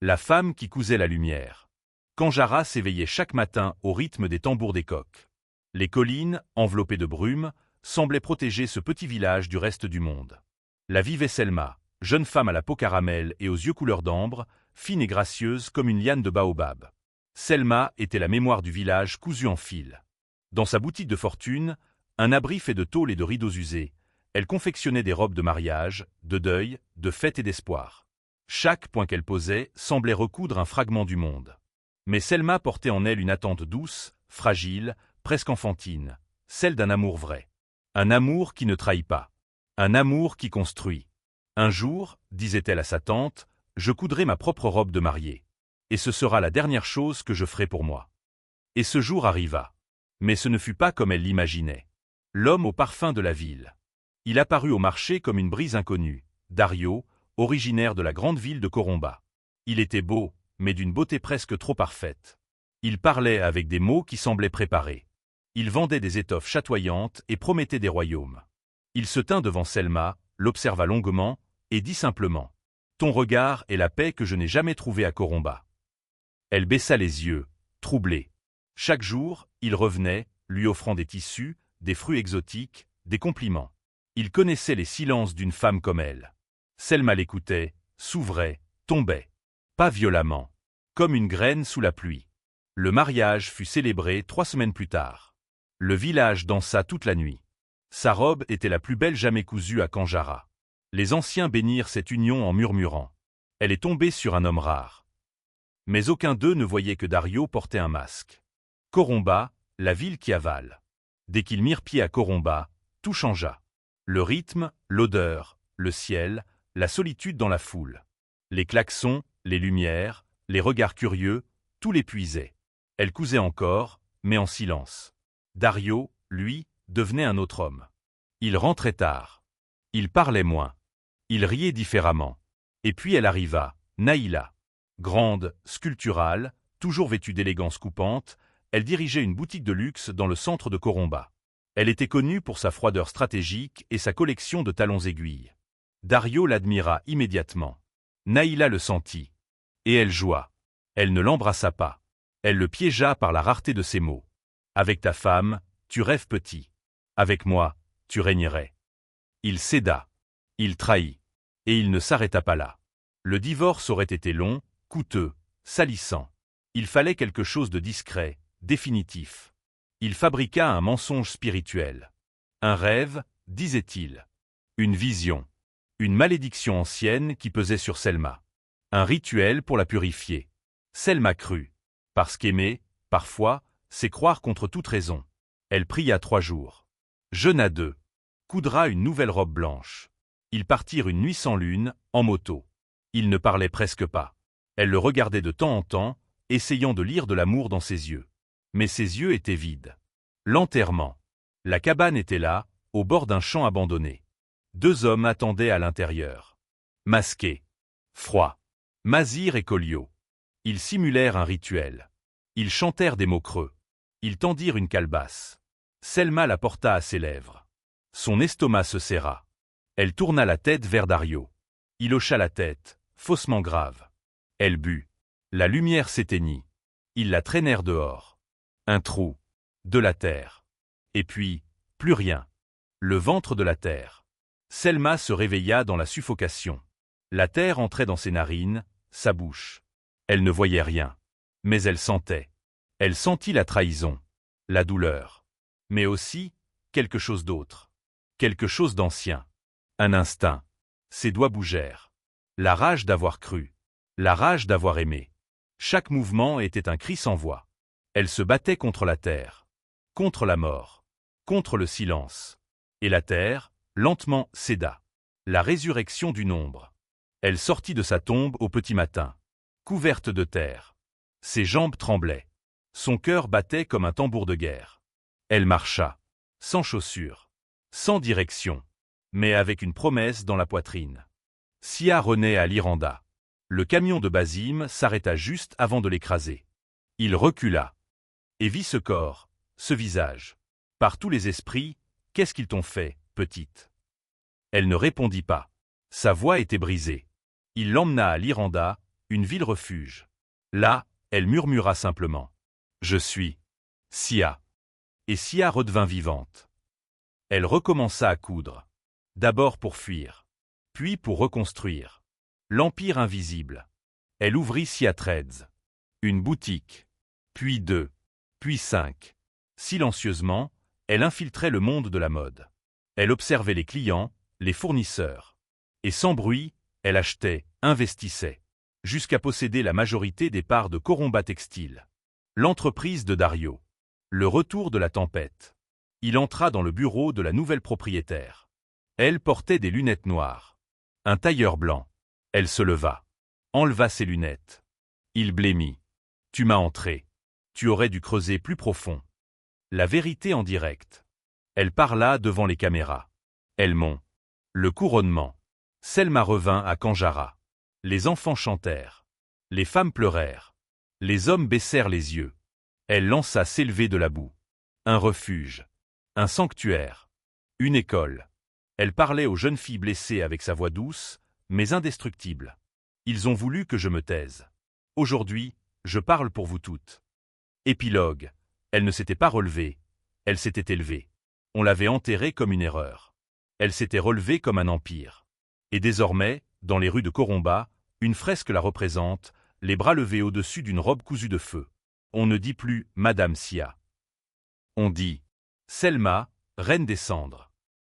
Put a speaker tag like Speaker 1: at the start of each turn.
Speaker 1: la femme qui cousait la lumière. Kandjara s'éveillait chaque matin au rythme des tambours des coqs. Les collines, enveloppées de brume, semblaient protéger ce petit village du reste du monde. Là vivait Selma, jeune femme à la peau caramel et aux yeux couleur d'ambre, fine et gracieuse comme une liane de baobab. Selma était la mémoire du village cousue en fil. Dans sa boutique de fortune, un abri fait de tôle et de rideaux usés, elle confectionnait des robes de mariage, de deuil, de fête et d'espoir. Chaque point qu'elle posait semblait recoudre un fragment du monde. Mais Selma portait en elle une attente douce, fragile, presque enfantine, celle d'un amour vrai. Un amour qui ne trahit pas. Un amour qui construit. Un jour, disait-elle à sa tante, je coudrai ma propre robe de mariée. Et ce sera la dernière chose que je ferai pour moi. Et ce jour arriva. Mais ce ne fut pas comme elle l'imaginait. L'homme au parfum de la ville. Il apparut au marché comme une brise inconnue, Dario, originaire de la grande ville de Coromba. Il était beau, mais d'une beauté presque trop parfaite. Il parlait avec des mots qui semblaient préparés. Il vendait des étoffes chatoyantes et promettait des royaumes. Il se tint devant Selma, l'observa longuement, et dit simplement « Ton regard est la paix que je n'ai jamais trouvée à Coromba. » Elle baissa les yeux, troublée. Chaque jour, il revenait, lui offrant des tissus, des fruits exotiques, des compliments. Il connaissait les silences d'une femme comme elle. Selma l'écoutait, s'ouvrait, tombait. Pas violemment. Comme une graine sous la pluie. Le mariage fut célébré 3 semaines plus tard. Le village dansa toute la nuit. Sa robe était la plus belle jamais cousue à Kandjara. Les anciens bénirent cette union en murmurant. Elle est tombée sur un homme rare. Mais aucun d'eux ne voyait que Dario portait un masque. Coromba, la ville qui avale. Dès qu'ils mirent pied à Coromba, tout changea. Le rythme, l'odeur, le ciel, la solitude dans la foule. Les klaxons, les lumières, les regards curieux, tout l'épuisait. Elle cousait encore, mais en silence. Dario, lui, devenait un autre homme. Il rentrait tard. Il parlait moins. Il riait différemment. Et puis elle arriva, Naïla. Grande, sculpturale, toujours vêtue d'élégance coupante, elle dirigeait une boutique de luxe dans le centre de Coromba. Elle était connue pour sa froideur stratégique et sa collection de talons aiguilles. Dario l'admira immédiatement. Naïla le sentit. Et elle joua. Elle ne l'embrassa pas. Elle le piégea par la rareté de ses mots. Avec ta femme, tu rêves petit. Avec moi, tu régnerais. Il céda. Il trahit. Et il ne s'arrêta pas là. Le divorce aurait été long, coûteux, salissant. Il fallait quelque chose de discret, définitif. Il fabriqua un mensonge spirituel. Un rêve, disait-il. Une vision. Une malédiction ancienne qui pesait sur Selma. Un rituel pour la purifier. Selma crut. Parce qu'aimer, parfois, c'est croire contre toute raison. Elle pria 3 jours. Jeûna 2. Coudra une nouvelle robe blanche. Ils partirent une nuit sans lune, en moto. Il ne parlait presque pas. Elle le regardait de temps en temps, essayant de lire de l'amour dans ses yeux. Mais ses yeux étaient vides. L'enterrement. La cabane était là, au bord d'un champ abandonné. 2 hommes attendaient à l'intérieur. Masqués. Froids. Mazir et Collio. Ils simulèrent un rituel. Ils chantèrent des mots creux. Ils tendirent une calebasse. Selma la porta à ses lèvres. Son estomac se serra. Elle tourna la tête vers Dario. Il hocha la tête, faussement grave. Elle but. La lumière s'éteignit. Ils la traînèrent dehors. Un trou. De la terre. Et puis, plus rien. Le ventre de la terre. Selma se réveilla dans la suffocation. La terre entrait dans ses narines, sa bouche. Elle ne voyait rien. Mais elle sentait. Elle sentit la trahison. La douleur. Mais aussi, quelque chose d'autre. Quelque chose d'ancien. Un instinct. Ses doigts bougèrent. La rage d'avoir cru. La rage d'avoir aimé. Chaque mouvement était un cri sans voix. Elle se battait contre la terre. Contre la mort. Contre le silence. Et la terre, lentement, céda. La résurrection du nombre. Elle sortit de sa tombe au petit matin. Couverte de terre. Ses jambes tremblaient. Son cœur battait comme un tambour de guerre. Elle marcha. Sans chaussures. Sans direction. Mais avec une promesse dans la poitrine. Sia renaît à l'Iranda. Le camion de Basim s'arrêta juste avant de l'écraser. Il recula. Et vit ce corps, ce visage. Par tous les esprits, qu'est-ce qu'ils t'ont fait, petite? Elle ne répondit pas. Sa voix était brisée. Il l'emmena à l'Iranda, une ville refuge. Là, elle murmura simplement. Je suis Sia. Et Sia redevint vivante. Elle recommença à coudre. D'abord pour fuir, puis pour reconstruire. L'Empire invisible. Elle ouvrit Sia Threads. Une boutique. Puis 2. Puis 5. Silencieusement, elle infiltrait le monde de la mode. Elle observait les clients, les fournisseurs. Et sans bruit, elle achetait, investissait, jusqu'à posséder la majorité des parts de Coromba Textile. L'entreprise de Dario. Le retour de la tempête. Il entra dans le bureau de la nouvelle propriétaire. Elle portait des lunettes noires. Un tailleur blanc. Elle se leva. Enleva ses lunettes. Il blêmit. Tu m'as entré. Tu aurais dû creuser plus profond. La vérité en direct. Elle parla devant les caméras. Elmont. Le couronnement. Selma revint à Kanjara. Les enfants chantèrent. Les femmes pleurèrent. Les hommes baissèrent les yeux. Elle lança s'élever de la boue. Un refuge. Un sanctuaire. Une école. Elle parlait aux jeunes filles blessées avec sa voix douce, mais indestructible. Ils ont voulu que je me taise. Aujourd'hui, je parle pour vous toutes. Épilogue. Elle ne s'était pas relevée. Elle s'était élevée. On l'avait enterrée comme une erreur. Elle s'était relevée comme un empire. Et désormais, dans les rues de Coromba, une fresque la représente, les bras levés au-dessus d'une robe cousue de feu. On ne dit plus Madame Sia. On dit Selma, reine des cendres.